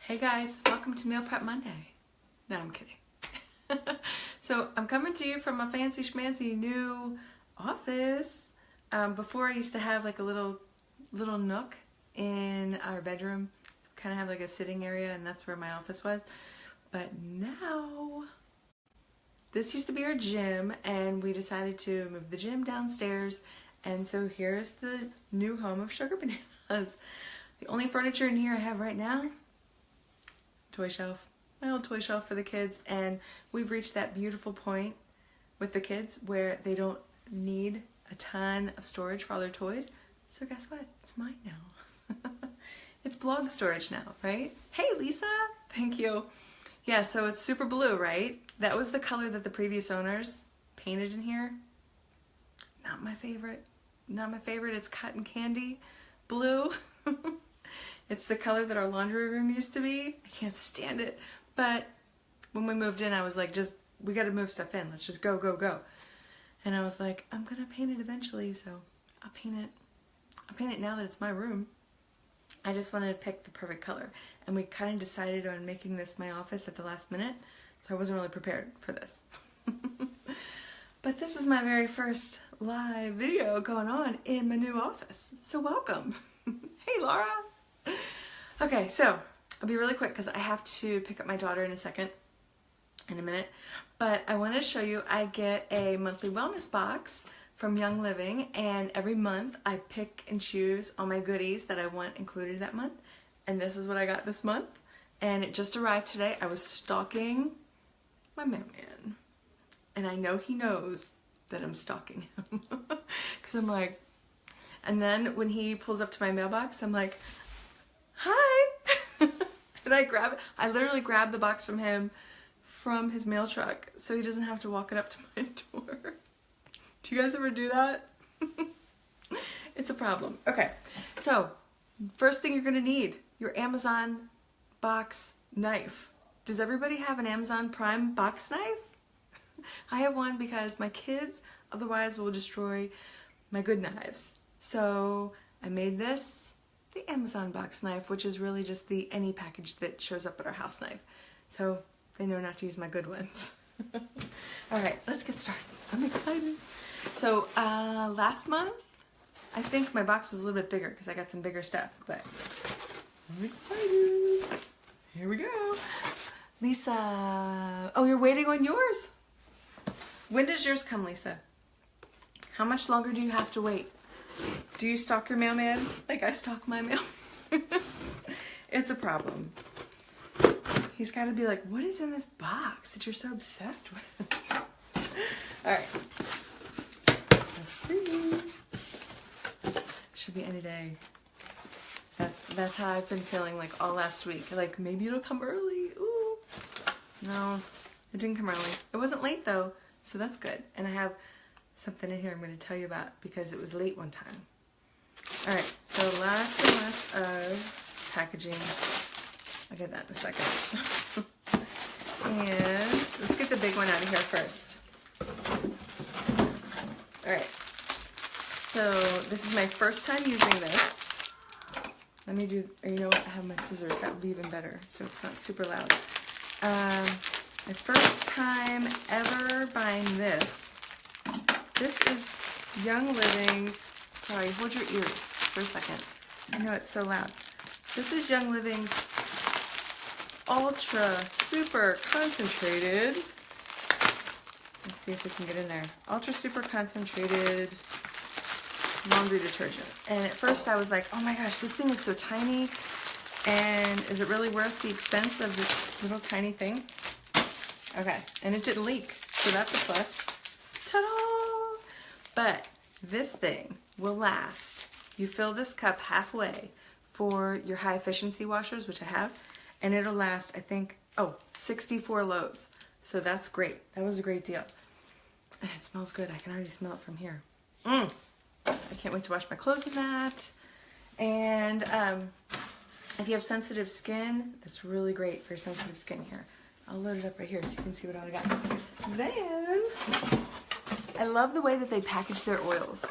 Hey guys, welcome to Meal Prep Monday. No, I'm kidding. So I'm coming to you from a fancy schmancy new office. Before I used to have like a little nook in our bedroom, kind of have like a sitting area, and that's where my office was. But now, this used to be our gym, and we decided to move the gym downstairs. And so here's the new home of Sugar Bananas. The only furniture in here I have right now, toy shelf, my old toy shelf for the kids, and we've reached that beautiful point with the kids where they don't need a ton of storage for all their toys. So guess what? It's mine now. It's blog storage now, right? Hey Lisa, thank you. Yeah, so it's super blue, right? That was the color that the previous owners painted in here. Not my favorite. Not my favorite. It's cotton candy blue. It's the color that our laundry room used to be. I can't stand it. But when we moved in, I was like, we got to move stuff in. Let's just go, go, go. And I was like, I'm going to paint it eventually, so I'll paint it. I'll paint it now that it's my room. I just wanted to pick the perfect color. And we kind of decided on making this my office at the last minute, so I wasn't really prepared for this. But this is my very first live video going on in my new office. So welcome. Hey Laura. Okay, so I'll be really quick because I have to pick up my daughter in a minute. But I want to show you, I get a monthly wellness box from Young Living, and every month I pick and choose all my goodies that I want included that month. And this is what I got this month. And it just arrived today. I was stalking my mailman. And I know he knows that I'm stalking him. Because I'm like, and then when he pulls up to my mailbox, I'm like, hi! And I literally grab the box from him from his mail truck so he doesn't have to walk it up to my door. Do you guys ever do that? It's a problem. Okay, so first thing you're gonna need, your Amazon box knife. Does everybody have an Amazon Prime box knife? I have one because my kids otherwise will destroy my good knives. So I made this the Amazon box knife, which is really just the any package that shows up at our house knife. So they know not to use my good ones. All right, let's get started. I'm excited. So last month, I think my box was a little bit bigger because I got some bigger stuff, but I'm excited. Here we go. Lisa, oh, you're waiting on yours? When does yours come, Lisa? How much longer do you have to wait? Do you stalk your mailman like I stalk my mail? It's a problem. He's got to be like, what is in this box that you're so obsessed with? All right. Let's see. Should be any day. That's how I've been feeling like all last week. Like maybe it'll come early. Ooh. No, it didn't come early. It wasn't late though, so that's good. And I have something in here I'm going to tell you about because it was late one time. All right, so lots and lots of packaging. I'll get that in a second. And let's get the big one out of here first. All right, so this is my first time using this. Let me do, or you know what, I have my scissors, that would be even better so it's not super loud. My first time ever buying this. This is Young Living's, sorry, hold your ears for a second. I know it's so loud. This is Young Living's Ultra Super Concentrated. Let's see if we can get in there. Ultra Super Concentrated laundry detergent. And at first I was like, oh my gosh, this thing is so tiny. And is it really worth the expense of this little tiny thing? Okay, and it didn't leak, so that's a plus. Ta-da! But this thing will last. You fill this cup halfway for your high efficiency washers, which I have, and it'll last, I think, 64 loads. So that's great. That was a great deal. And it smells good. I can already smell it from here. I can't wait to wash my clothes in that. And if you have sensitive skin, that's really great for sensitive skin here. I'll load it up right here so you can see what all I got. Then, I love the way that they package their oils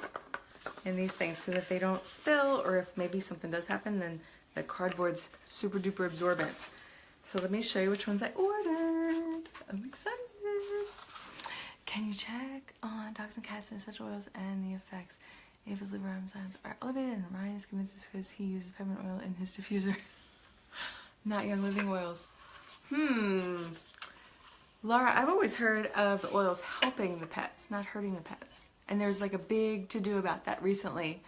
in these things so that they don't spill, or if maybe something does happen, then the cardboard's super duper absorbent. So let me show you which ones I ordered. I'm excited. Can you check on dogs and cats and essential oils and the effects? Ava's liver enzymes are elevated, and Ryan is convinced it's because he uses peppermint oil in his diffuser. Not Young Living oils. Laura, I've always heard of the oils helping the pets, not hurting the pets. And there's like a big to-do about that recently.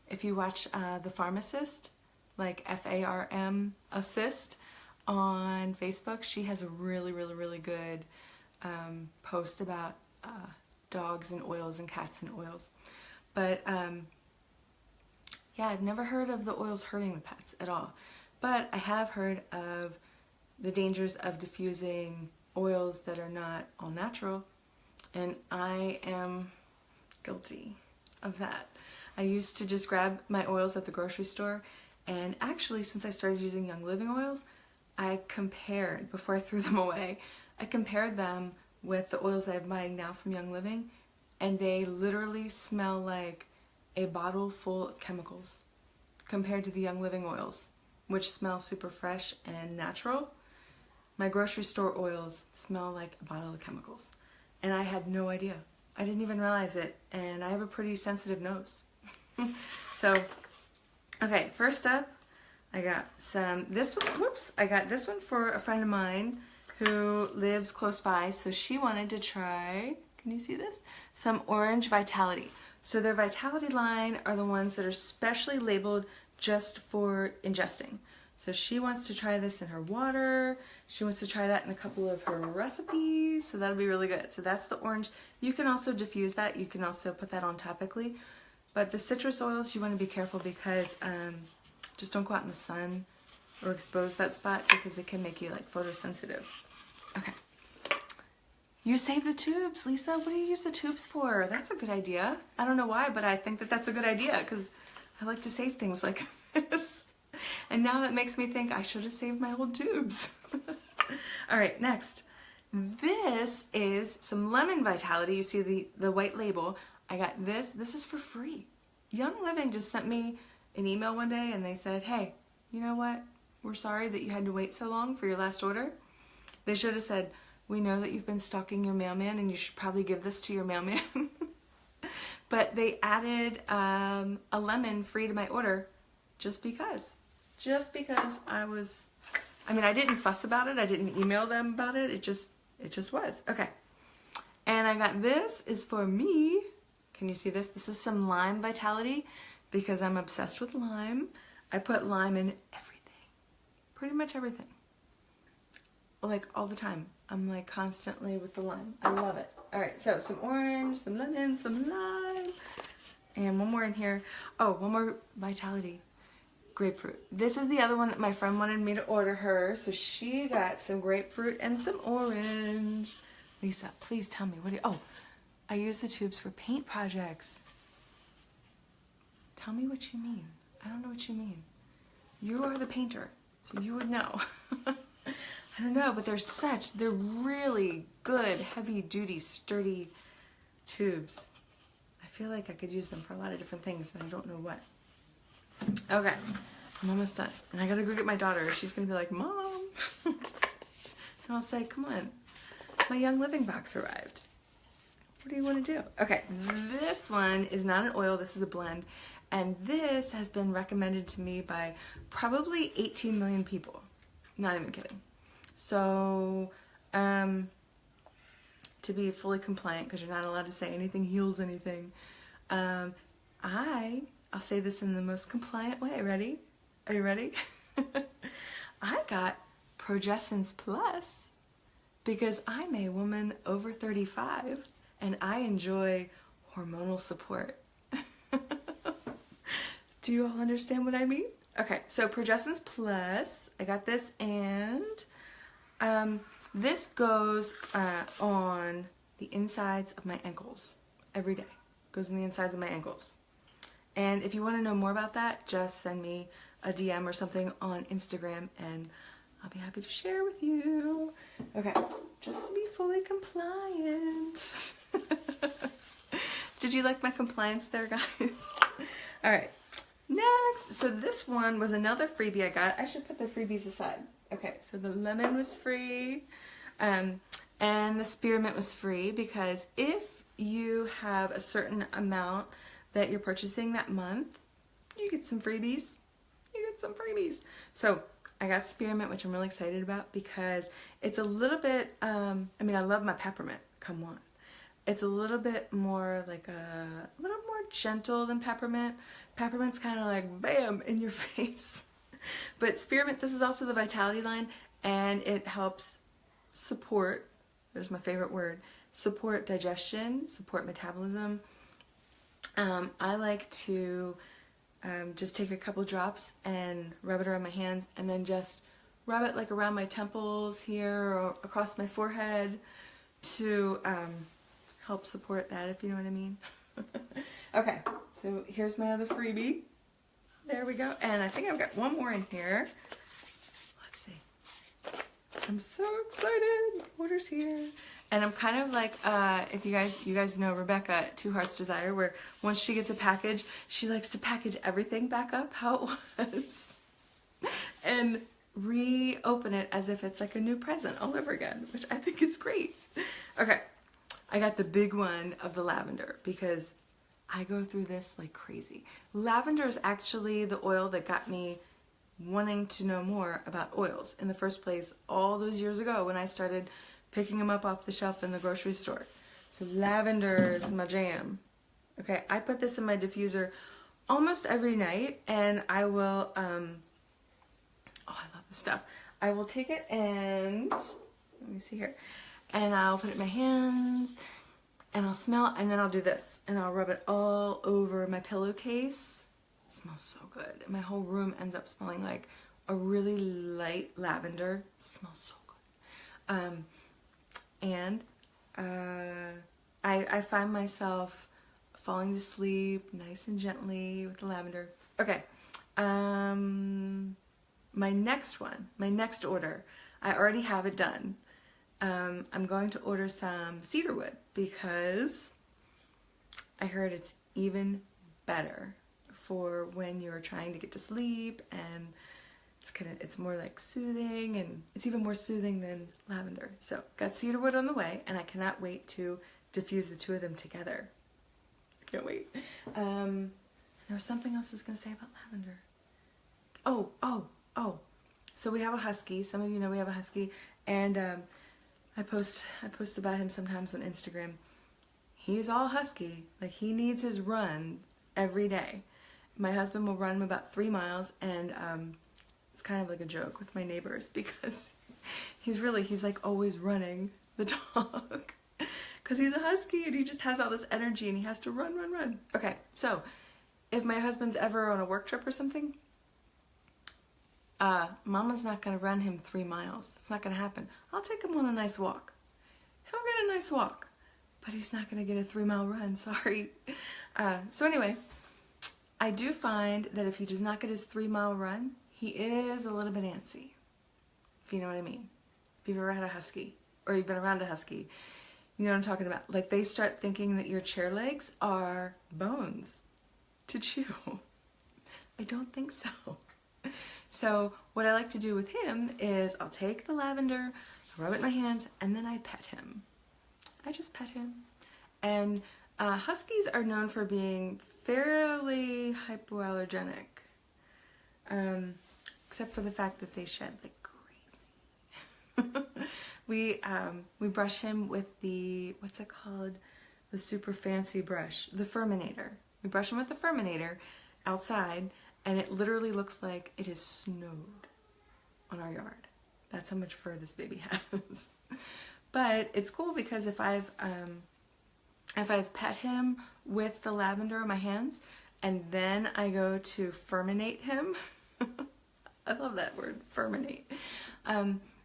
If you watch The Pharmacist, like F-A-R-M Assist on Facebook, she has a really, really, really good post about dogs and oils and cats and oils. But yeah, I've never heard of the oils hurting the pets at all. But I have heard of the dangers of diffusing oils that are not all natural, and I am guilty of that. I used to just grab my oils at the grocery store, and actually since I started using Young Living oils, I compared, before I threw them away, I compared them with the oils I'm buying now from Young Living, and they literally smell like a bottle full of chemicals compared to the Young Living oils, which smell super fresh and natural. My grocery store oils smell like a bottle of chemicals, and I had no idea. I didn't even realize it, and I have a pretty sensitive nose. So, okay, first up, I got this one, I got this one for a friend of mine who lives close by, so she wanted to try, can you see this? Some Orange Vitality. So their Vitality line are the ones that are specially labeled just for ingesting. So she wants to try this in her water. She wants to try that in a couple of her recipes, so that'll be really good. So that's the orange. You can also diffuse that. You can also put that on topically. But the citrus oils, you want to be careful because just don't go out in the sun or expose that spot because it can make you like photosensitive. Okay. You save the tubes, Lisa. What do you use the tubes for? That's a good idea. I don't know why, but I think that that's a good idea because I like to save things like this. And now that makes me think I should have saved my old tubes. All right, next. This is some Lemon Vitality. You see the white label. I got this. This is for free. Young Living just sent me an email one day and they said, hey, you know what? We're sorry that you had to wait so long for your last order. They should have said, we know that you've been stalking your mailman and you should probably give this to your mailman. But they added a lemon free to my order just because. Just because I didn't fuss about it. I didn't email them about it. It just was. Okay. And I got this is for me. Can you see this? This is some Lime Vitality because I'm obsessed with lime. I put lime in everything. Pretty much everything. Like all the time. I'm like constantly with the lime. I love it. All right, so some orange, some lemon, some lime, and one more in here. Oh, one more Vitality. Grapefruit. This is the other one that my friend wanted me to order her, so she got some grapefruit and some orange. Lisa, please tell me, oh, I use the tubes for paint projects. Tell me what you mean. I don't know what you mean. You are the painter, so you would know. I don't know, but they're really good, heavy-duty, sturdy tubes. I feel like I could use them for a lot of different things, and I don't know what. Okay, I'm almost done. And I gotta go get my daughter. She's gonna be like, Mom. And I'll say, come on, my Young Living box arrived. What do you want to do? Okay, this one is not an oil, this is a blend. And this has been recommended to me by probably 18 million people. Not even kidding. So, to be fully compliant, because you're not allowed to say anything heals anything, I'll say this in the most compliant way. Ready? Are you ready? I got Progessence Plus because I'm a woman over 35 and I enjoy hormonal support. Do you all understand what I mean? Okay, so Progessence Plus, I got this, and this goes on the insides of my ankles every day. Goes on the insides of my ankles. And if you want to know more about that, just send me a DM or something on Instagram and I'll be happy to share with you. Okay, just to be fully compliant. Did you like my compliance there, guys? All right, Next, so this one was another freebie I got. I should put the freebies aside. Okay, so the lemon was free, and the spearmint was free, because if you have a certain amount that you're purchasing that month, you get some freebies. You get some freebies. So I got spearmint, which I'm really excited about, because it's a little bit, I mean, I love my peppermint, come on. It's a little bit more like a little more gentle than peppermint. Peppermint's kind of like bam in your face. But spearmint, this is also the Vitality line, and it helps support, there's my favorite word, support digestion, support metabolism. I like to just take a couple drops and rub it around my hands, and then just rub it like around my temples here or across my forehead to help support that, if you know what I mean. Okay, so here's my other freebie. There we go. And I think I've got one more in here. Let's see. I'm so excited. Order's here. And I'm kind of like, if you guys know Rebecca at Two Hearts Desire, where once she gets a package, she likes to package everything back up how it was. And reopen it as if it's like a new present all over again, which I think is great. Okay. I got the big one of the lavender, because I go through this like crazy. Lavender is actually the oil that got me wanting to know more about oils in the first place all those years ago when I started picking them up off the shelf in the grocery store. So lavender is my jam. Okay, I put this in my diffuser almost every night, and I will, oh, I love this stuff. I will take it and, let me see here, and I'll put it in my hands, and I'll smell, and then I'll do this, and I'll rub it all over my pillowcase. It smells so good. My whole room ends up smelling like a really light lavender. It smells so good. I find myself falling to sleep nice and gently with the lavender. Okay, my next one, my next order, I already have it done. I'm going to order some cedarwood, because I heard it's even better for when you're trying to get to sleep, and it's more like soothing, and it's even more soothing than lavender. So got cedarwood on the way, and I cannot wait to diffuse the two of them together. I can't wait. There was something else I was going to say about lavender. Oh. So we have a husky. Some of you know we have a husky, and I post about him sometimes on Instagram. He's all husky. Like, he needs his run every day. My husband will run him about 3 miles, and it's kind of like a joke with my neighbors, because he's like always running the dog. Because he's a husky, and he just has all this energy, and he has to run. Okay, so if my husband's ever on a work trip or something, Mama's not going to run him 3 miles. It's not going to happen. I'll take him on a nice walk. He'll get a nice walk, but he's not going to get a 3-mile run, sorry. So anyway, I do find that if he does not get his 3-mile run, he is a little bit antsy, if you know what I mean. If you've ever had a husky, or you've been around a husky, you know what I'm talking about. Like, they start thinking that your chair legs are bones to chew. I don't think so. So what I like to do with him is I'll take the lavender, rub it in my hands, and then I pet him. I just pet him. And huskies are known for being fairly hypoallergenic, except for the fact that they shed like crazy. We brush him with the, what's it called? The super fancy brush, the Furminator. We brush him with the Furminator outside, and it literally looks like it has snowed on our yard. That's how much fur this baby has. But it's cool, because if I've pet him with the lavender on my hands, and then I go to furminate him, I love that word, furminate.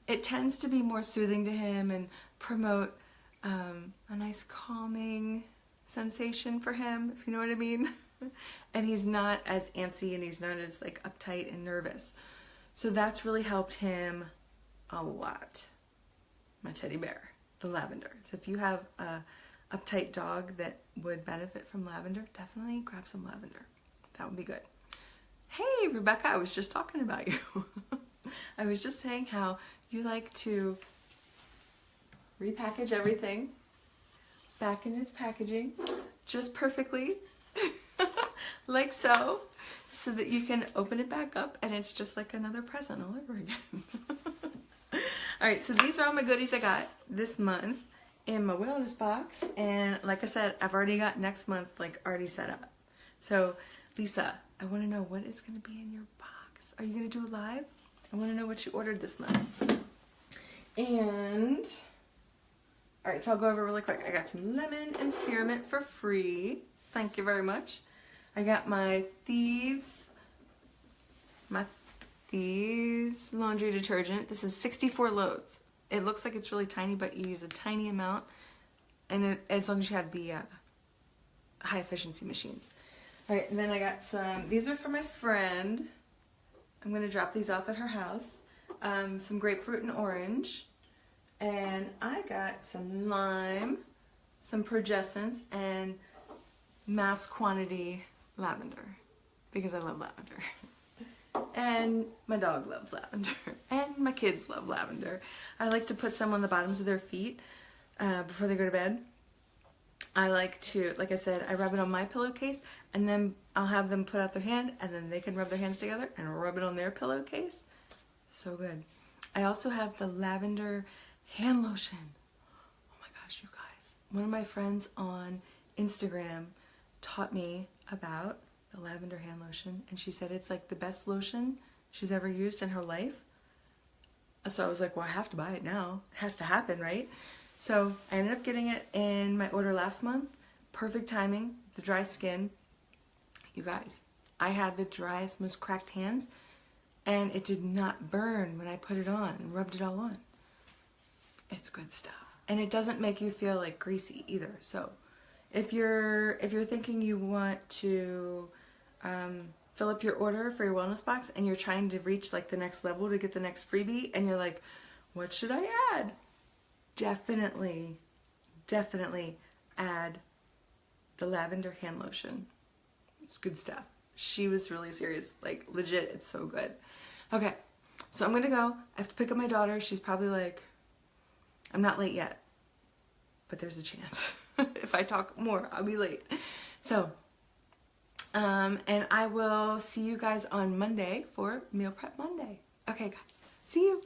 It tends to be more soothing to him and promote a nice calming sensation for him, if you know what I mean. And he's not as antsy, and he's not as like uptight and nervous. So that's really helped him a lot. My teddy bear, the lavender. So if you have a uptight dog that would benefit from lavender, definitely grab some lavender. That would be good. Hey, Rebecca, I was just talking about you. I was just saying how you like to repackage everything back in its packaging just perfectly, like so that you can open it back up and it's just like another present all over again. Alright, so these are all my goodies I got this month in my wellness box, and like I said, I've already got next month like already set up. So Lisa, I want to know what is going to be in your box. Are you going to do a live? I want to know what you ordered this month. And alright, so I'll go over really quick. I got some lemon and spearmint for free. Thank you very much. I got my Thieves laundry detergent. This is 64 loads. It looks like it's really tiny, but you use a tiny amount, and as long as you have the high efficiency machines. Alright, and then I got some, these are for my friend. I'm going to drop these off at her house. Some grapefruit and orange. And I got some lime, some progessence, and mass quantity lavender, because I love lavender. And my dog loves lavender, and my kids love lavender. I like to put some on the bottoms of their feet before they go to bed. I like to, like I said, I rub it on my pillowcase, and then I'll have them put out their hand, and then they can rub their hands together and rub it on their pillowcase. So good. I also have the lavender hand lotion. Oh my gosh, you guys. One of my friends on Instagram taught me about the lavender hand lotion, and she said it's like the best lotion she's ever used in her life. So I was like, well, I have to buy it now. It has to happen, right? So I ended up getting it in my order last month. Perfect timing, the dry skin. You guys, I had the driest, most cracked hands, and it did not burn when I put it on and rubbed it all on. It's good stuff. And it doesn't make you feel like greasy either. So if you're thinking you want to fill up your order for your wellness box, and you're trying to reach like the next level to get the next freebie, and you're like, what should I add? Definitely add the lavender hand lotion. It's good stuff. She was really serious, like legit, it's so good. Okay, so I'm gonna go. I have to pick up my daughter. She's probably like, I'm not late yet, but there's a chance. If I talk more, I'll be late. So, and I will see you guys on Monday for Meal Prep Monday. Okay, guys, see you.